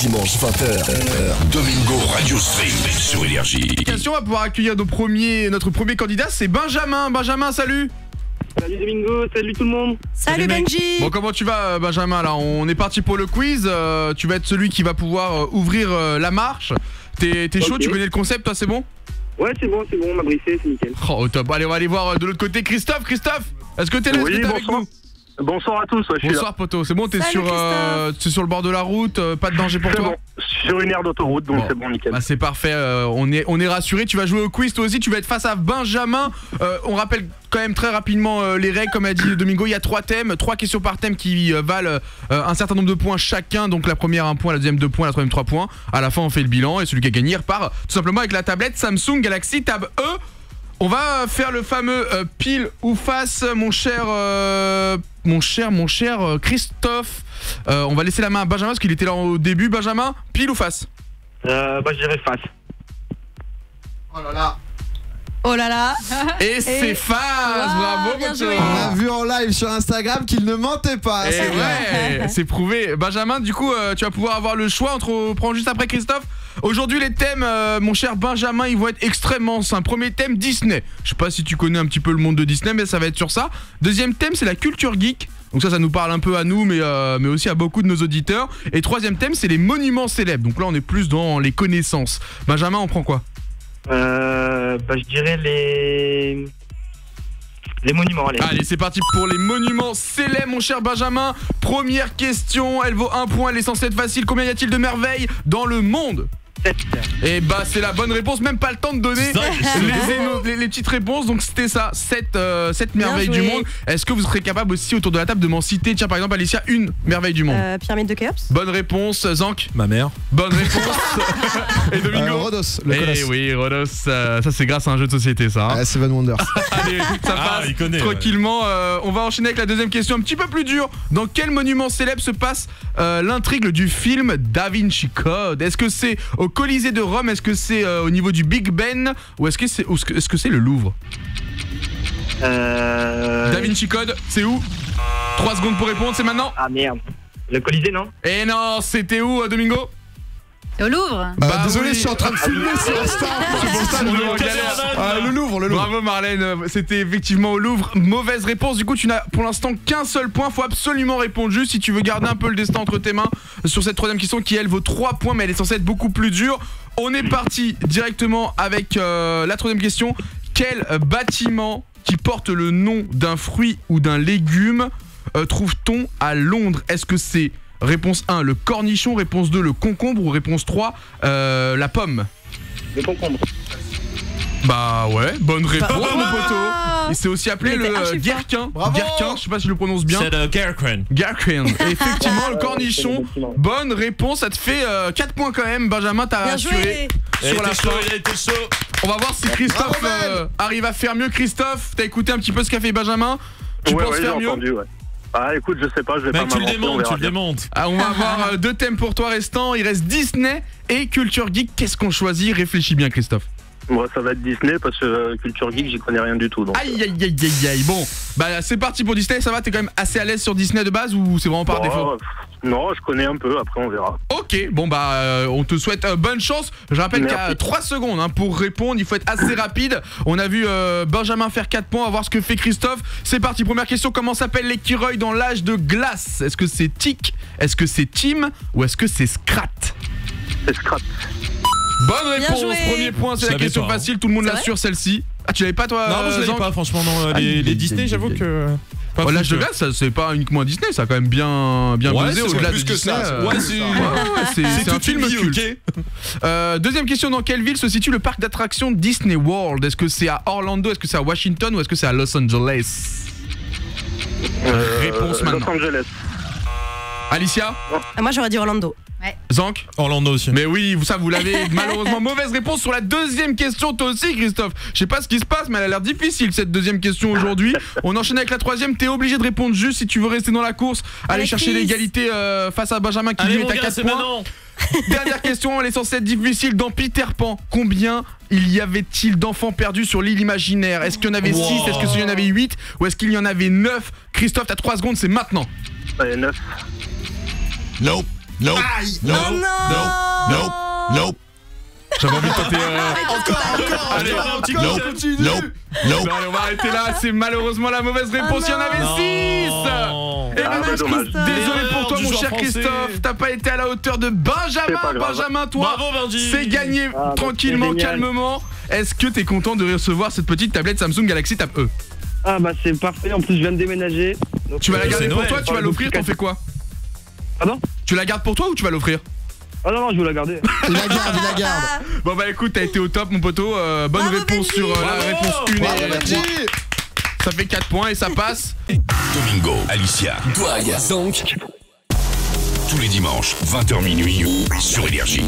dimanche 20h. Domingo Radio Stream sur Énergie. On va pouvoir accueillir notre premier candidat, c'est Benjamin. Benjamin, salut. Salut Domingo, salut tout le monde. Salut Benji. Bon, comment tu vas Benjamin là? On est parti pour le quiz, tu vas être celui qui va pouvoir ouvrir la marche. T'es chaud, Ok. Tu connais le concept, toi, c'est bon? Ouais, c'est bon, on m'a briefé, c'est nickel. Oh top, allez on va aller voir de l'autre côté Christophe, est-ce que t'es là? Oui, Est-ce que t'es avec bonsoir. nous? Bonsoir à tous, ouais, je suis là. Bonsoir poto, c'est bon, t'es Salut, sur le bord de la route, pas de danger pour C'est toi? bon, sur une aire d'autoroute, donc Bon. c'est bon, nickel. Bah c'est parfait, on est rassuré. Tu vas jouer au quiz toi aussi, tu vas être face à Benjamin. On rappelle quand même très rapidement les règles, comme a dit Domingo. Il y a 3 thèmes, 3 questions par thème qui valent un certain nombre de points chacun. Donc la première 1 point, la deuxième 2 points, la troisième 3 points. À la fin on fait le bilan et celui qui a gagné repart tout simplement avec la tablette Samsung Galaxy Tab E. On va faire le fameux pile ou face, mon cher Christophe. On va laisser la main à Benjamin parce qu'il était là au début. Benjamin, pile ou face? Bah je dirais face. Oh là là. Oh là là. Et c'est face. Bravo bien Poto. joué. On a vu en live sur Instagram qu'il ne mentait pas. Et c'est vrai. ouais, c'est prouvé. Benjamin, du coup, tu vas pouvoir avoir le choix entre prendre juste après Christophe. Aujourd'hui, les thèmes, mon cher Benjamin, ils vont être extrêmement simples. Premier thème, Disney. Je sais pas si tu connais un petit peu le monde de Disney, mais ça va être sur ça. Deuxième thème, c'est la culture geek. Donc ça nous parle un peu à nous, mais aussi à beaucoup de nos auditeurs. Et troisième thème, c'est les monuments célèbres. Donc là, on est plus dans les connaissances. Benjamin, on prend quoi? Bah je dirais les monuments, allez. Allez, c'est parti pour les monuments célèbres, mon cher Benjamin. Première question, elle vaut 1 point, elle est censée être facile. Combien y a-t-il de merveilles dans le monde? 7. Et bah c'est la bonne réponse, même pas le temps de donner les petites réponses. Donc c'était ça, 7 merveilles du joué. monde. Est-ce que vous serez capable aussi autour de la table de m'en citer? Tiens, par exemple Alicia, une merveille du monde. Pyramide de Khéops. Bonne réponse. Zank, Ma mère. bonne réponse. Et Domingo? Rhodos, le Eh colosse. oui, Rhodos, ça c'est grâce à un jeu de société ça. Ah, Seven Wonders. Allez, ça passe il connaît, tranquillement. On va enchaîner avec la deuxième question un petit peu plus dure. Dans quel monument célèbre se passe l'intrigue du film Da Vinci Code? Est-ce que c'est au Colisée de Rome? Est-ce que c'est au niveau du Big Ben? Ou est-ce que c'est le Louvre? Da Vinci Code, c'est où? 3 secondes pour répondre, c'est maintenant. Ah merde. Le Colisée, non? Et non, c'était où Domingo? Au Louvre. Bah désolé, oui. je suis en train de filmer sur Insta. C'est pour ça que je On est en me galère. Ah, le Louvre. Bravo Marlène, c'était effectivement au Louvre. Mauvaise réponse, du coup tu n'as pour l'instant qu'un seul point. Faut absolument répondre juste si tu veux garder un peu le destin entre tes mains sur cette troisième question qui elle vaut 3 points, mais elle est censée être beaucoup plus dure. On est parti directement avec la troisième question. Quel bâtiment qui porte le nom d'un fruit ou d'un légume trouve-t-on à Londres? Est-ce que c'est réponse 1 le cornichon, réponse 2 le concombre ou réponse 3 la pomme? Le concombre. Bah ouais, bonne réponse mon poteau. Wow. Il s'est aussi appelé Il était le archi fort. gherkin. Bravo. Gherkin, je sais pas si je le prononce bien. C'est le Gherkin. Gherkin. Et effectivement, le cornichon. c'est le bâtiment. Bonne réponse, ça te fait 4 points quand même. Benjamin, t'as Bien assuré joué. sur la fin. Il a été chaud. On va voir si Christophe arrive à faire mieux. Christophe, t'as écouté un petit peu ce qu'a fait Benjamin? Tu ouais, penses ouais, faire j'ai mieux? entendu, ouais. Ah écoute, je sais pas, je vais Mec, pas tu le m'avancer, on démontes, verra tu le bien. démontes. Ah, on va avoir 2 thèmes pour toi restants. Il reste Disney et Culture Geek. Qu'est-ce qu'on choisit? Réfléchis bien Christophe. Moi ça va être Disney parce que Culture Geek j'y connais rien du tout donc. Aïe aïe aïe aïe aïe. Bon, bah c'est parti pour Disney. Ça va, t'es quand même assez à l'aise sur Disney de base ou c'est vraiment par défaut? Non, je connais un peu, après on verra. Ok, bon bah on te souhaite bonne chance. Je rappelle qu'il y a Merci. 3 secondes pour répondre, il faut être assez rapide. On a vu Benjamin faire 4 points, on va voir ce que fait Christophe. C'est parti, première question, comment s'appelle l'écureuil dans l'âge de glace? Est-ce que c'est Tic? Est-ce que c'est Tim? Ou est-ce que c'est Scrat? C'est Scrat. Bonne Bien réponse, joué. premier point, c'est Je la savais question pas, hein. facile, tout le monde C'est l'assure celle-ci. Ah tu l'avais pas toi? Non, je l'avais Zank pas, franchement, non. Aïe, Les aïe, Disney, aïe, j'avoue aïe. que. pas Oh, fou, l'âge de que- glace, c'est pas uniquement Disney, ça a quand même bien Ouais, buzzé c'est au-delà plus de que Disney. ça. Ouais, c'est- c'est un toute une film vie, culte. ok. Deuxième question, dans quelle ville se situe le parc d'attractions Disney World? Est-ce que c'est à Orlando? Est-ce que c'est à Washington? Ou est-ce que c'est à Los Angeles? Réponse Los maintenant. Angeles. Alicia? Moi j'aurais dit Orlando. Zank? Orlando aussi. Mais oui, ça vous l'avez malheureusement. Mauvaise réponse sur la deuxième question, toi aussi Christophe. Je sais pas ce qui se passe, mais elle a l'air difficile cette deuxième question aujourd'hui. On enchaîne avec la troisième, t'es obligé de répondre juste si tu veux rester dans la course. Aller Allez, chercher Chris. l'égalité face à Benjamin qui Allez, lui mon est à gars, 4 c'est points. maintenant. Dernière question, elle est censée être difficile. Dans Peter Pan, combien il y avait-il d'enfants perdus sur l'île imaginaire? Est-ce qu'il y en avait 6? Wow. Est-ce qu'il y en avait 8? Ou est-ce qu'il y en avait 9? Christophe, t'as 3 secondes, c'est maintenant. Allez, 9. Nope. Nope. Oh non. Nope. J'avais envie de tenter. Allez, un petit coup. Nope. Non, allez, on va arrêter là. C'est malheureusement la mauvaise réponse. Il y en avait 6. Et Ah, dommage, dommage. désolé pour toi, Du mon genre cher français. Christophe. T'as pas été à la hauteur de C'est Benjamin. pas grave. Benjamin, toi, Bravo, Benji. c'est gagné Ah, tranquillement, c'est génial. calmement. Est-ce que t'es content de recevoir cette petite tablette Samsung Galaxy Tab E? Ah bah c'est parfait, en plus je viens de déménager. Donc, Tu vas la garder c'est pour Noël. toi, tu vas l'offrir, t'en fais quoi? Pardon? Tu la gardes pour toi ou tu vas l'offrir? Ah non, je veux la garder. Il la garde. Bon bah écoute, t'as été au top mon poteau, bonne Bravo, réponse Benji. sur la Bravo. réponse 1 Bravo, et Benji. 3. Ça fait 4 points et ça passe. Domingo, Alicia, Douag, donc. tous les dimanches, 20h minuit, sur Énergie.